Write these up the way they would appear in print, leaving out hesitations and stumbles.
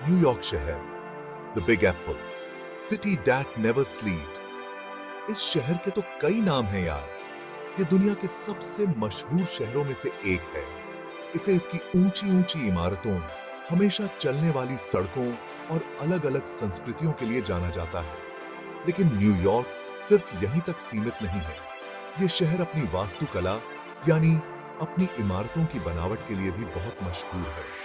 New York शहर, the big Apple, city that never स्लीप्स। इस शहर के तो कई नाम हैं यार। ये दुनिया के सबसे मशहूर शहरों में से एक है। इसे इसकी ऊंची ऊंची इमारतों, हमेशा चलने वाली सड़कों और अलग-अलग संस्कृतियों के लिए जाना जाता है। लेकिन न्यूयॉर्क सिर्फ यहीं तक सीमित नहीं है। ये शहर अपनी वास्तुकला यानी अपनी इमारतों की बनावट के लिए भी बहुत मशहूर है।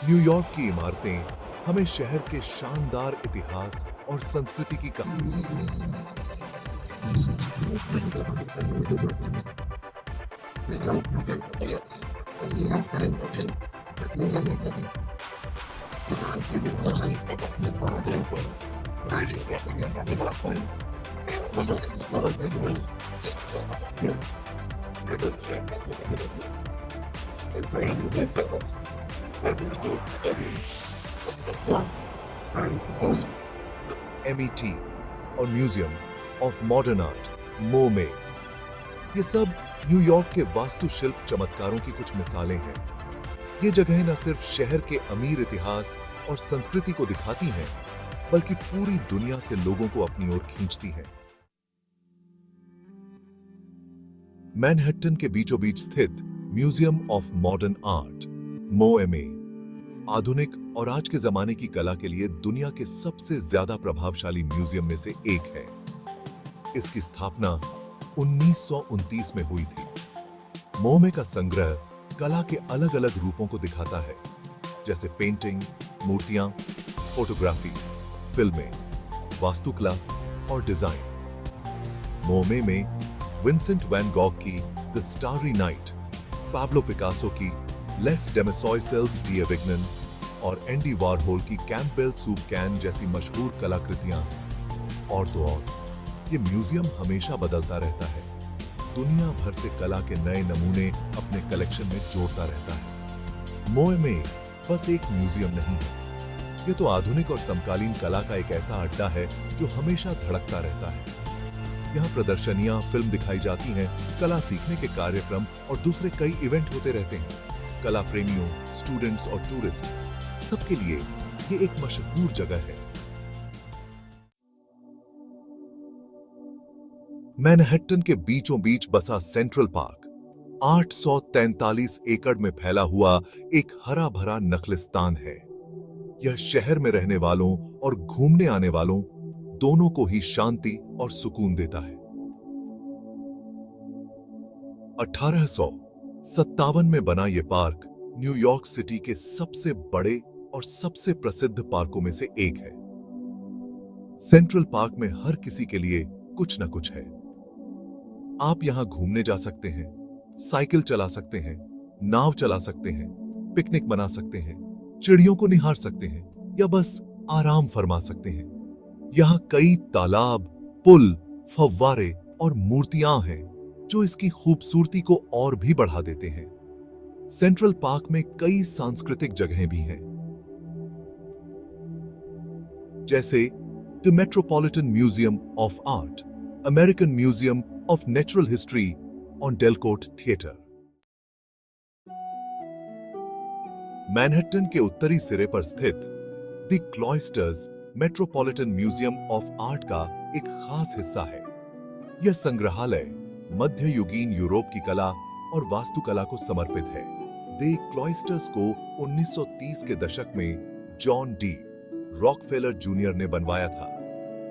न्यूयॉर्क की इमारतें हमें शहर के शानदार इतिहास और संस्कृति की MET और म्यूजियम ऑफ मॉडर्न आर्ट मोमे, ये सब न्यूयॉर्क के वास्तुशिल्प चमत्कारों की कुछ मिसालें हैं। ये जगह न सिर्फ शहर के अमीर इतिहास और संस्कृति को दिखाती हैं, बल्कि पूरी दुनिया से लोगों को अपनी ओर खींचती हैं। मैनहट्टन के बीचों बीच स्थित म्यूजियम ऑफ मॉडर्न आर्ट मोएमए आधुनिक और आज के जमाने की कला के लिए दुनिया के सबसे ज्यादा प्रभावशाली म्यूजियम में से एक है। इसकी स्थापना 1929 में हुई थी। मोमे का संग्रह कला के अलग अलग रूपों को दिखाता है, जैसे पेंटिंग, मूर्तियां, फोटोग्राफी, फिल्में, वास्तुकला और डिजाइन। मोमे में विंसेंट वैन गॉग की the starry night, Pablo Picasso की लेस डेमेसॉयसेल्स डी एविग्नन और एंडी वारहोल की कैंपबेल सूप कैन जैसी मशहूर कलाकृतियां और तो और। ये म्यूजियम हमेशा बदलता रहता है, दुनिया भर से कला के नए नमूने अपने कलेक्शन में जोड़ता रहता है। मोएमे बस एक म्यूजियम नहीं है, ये तो आधुनिक और समकालीन कला का एक ऐसा अड्डा है जो हमेशा धड़कता रहता है। यहाँ प्रदर्शनियां, फिल्म दिखाई जाती हैं, कला सीखने के कार्यक्रम और दूसरे कई इवेंट होते रहते हैं। कला प्रेमियों, स्टूडेंट्स और टूरिस्ट सबके लिए ये एक मशहूर जगह है। मैनहट्टन के बीचों बीच बसा सेंट्रल पार्क 843 एकड़ में फैला हुआ एक हरा भरा नखलिस्तान है। यह शहर में रहने वालों और घूमने आने वालों दोनों को ही शांति और सुकून देता है। 1857 में बना यह पार्क न्यूयॉर्क सिटी के सबसे बड़े और सबसे प्रसिद्ध पार्कों में से एक है। सेंट्रल पार्क में हर किसी के लिए कुछ न कुछ है। आप यहां घूमने जा सकते हैं, साइकिल चला सकते हैं, नाव चला सकते हैं, पिकनिक बना सकते हैं, चिड़ियों को निहार सकते हैं या बस आराम फरमा सकते हैं। यहां कई तालाब, पुल, फव्वारे और मूर्तियां हैं जो इसकी खूबसूरती को और भी बढ़ा देते हैं। सेंट्रल पार्क में कई सांस्कृतिक जगहें भी हैं, जैसे the Metropolitan Museum of Art, American Museum of Natural History on Delacorte theatre. Manhattan के उत्तरी सिरे पर स्थित the Cloisters Metropolitan Museum of Art का एक खास हिस्सा है। यह संग्रहालय मध्ययुगीन यूरोप की कला और वास्तुकला को समर्पित है। द क्लॉइस्टर्स को 1930 के दशक में जॉन डी रॉकफेलर जूनियर ने बनवाया था।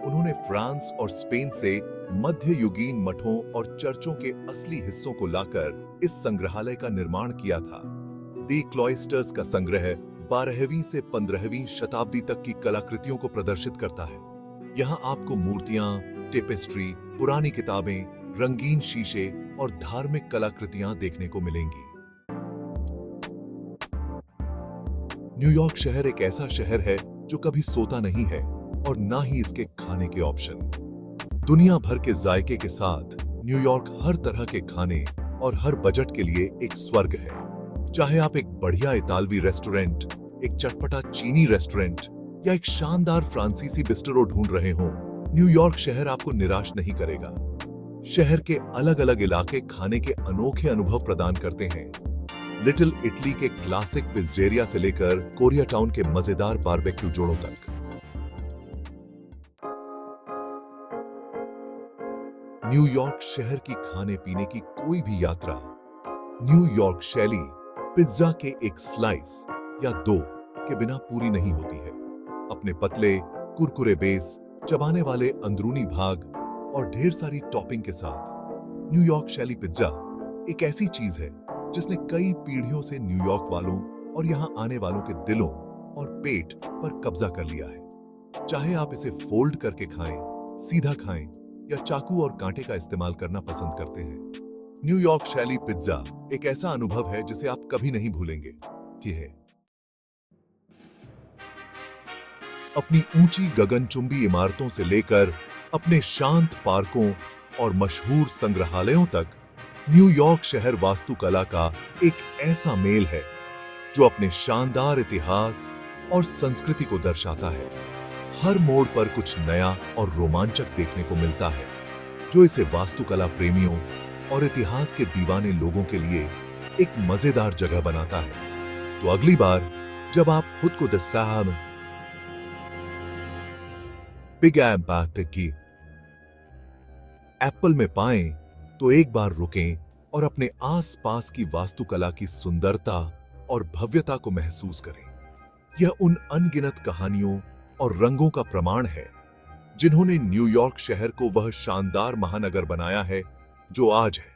उन्होंने फ्रांस और स्पेन से मध्ययुगीन मठों और चर्चों के असली हिस्सों को लाकर इस संग्रहालय का निर्माण किया था। द क्लॉइस्टर्स का संग्रह 12वीं से 15वीं शताब्दी तक की कलाकृतियों को प्रदर्शित करता है। यहाँ आपको मूर्तियां, टेपेस्ट्री, पुरानी किताबें, रंगीन शीशे और धार्मिक कलाकृतियां देखने को मिलेंगी। न्यूयॉर्क शहर एक ऐसा शहर है जो कभी सोता नहीं है और ना ही इसके खाने के ऑप्शन। दुनिया भर के जायके के साथ न्यूयॉर्क हर तरह के खाने और हर बजट के लिए एक स्वर्ग है। चाहे आप एक बढ़िया इतालवी रेस्टोरेंट, एक चटपटा चीनी रेस्टोरेंट या एक शानदार फ्रांसीसी बिस्ट्रो ढूंढ रहे हो, न्यूयॉर्क शहर आपको निराश नहीं करेगा। शहर के अलग अलग इलाके खाने के अनोखे अनुभव प्रदान करते हैं। लिटिल इटली के क्लासिक पिज़्ज़ेरिया से लेकर कोरिया टाउन के मजेदार बारबेक्यू जोड़ों तक। न्यूयॉर्क शहर की खाने पीने की कोई भी यात्रा न्यूयॉर्क शैली पिज्जा के एक स्लाइस या दो के बिना पूरी नहीं होती है। अपने पतले कुरकुरे बेस, चबाने वाले अंदरूनी भाग और ढेर सारी टॉपिंग के साथ न्यूयॉर्क शैली पिज्जा एक ऐसी चीज है जिसने कई पीढ़ियों से न्यूयॉर्क वालों और यहां आने वालों के दिलों और पेट पर कब्जा कर लिया है। चाहे आप इसे फोल्ड करके खाएं, सीधा खाएं या चाकू और कांटे का इस्तेमाल करना पसंद करते हैं, न्यूयॉर्क शैली पिज्जा एक ऐसा अनुभव है जिसे आप कभी नहीं भूलेंगे। ये है अपनी ऊंची गगनचुंबी इमारतों से लेकर अपने शांत पार्कों और मशहूर संग्रहालयों तक, न्यूयॉर्क शहर वास्तुकला का एक ऐसा मेल है जो अपने शानदार इतिहास और संस्कृति को दर्शाता है। हर मोड़ पर कुछ नया और रोमांचक देखने को मिलता है, जो इसे वास्तुकला प्रेमियों और इतिहास के दीवाने लोगों के लिए एक मजेदार जगह बनाता है। तो अगली बार जब आप खुद को द सैम बिग एम्पैक्ट की एप्पल में पाएं, तो एक बार रुकें और अपने आसपास की वास्तुकला की सुंदरता और भव्यता को महसूस करें। यह उन अनगिनत कहानियों और रंगों का प्रमाण है जिन्होंने न्यूयॉर्क शहर को वह शानदार महानगर बनाया है जो आज है।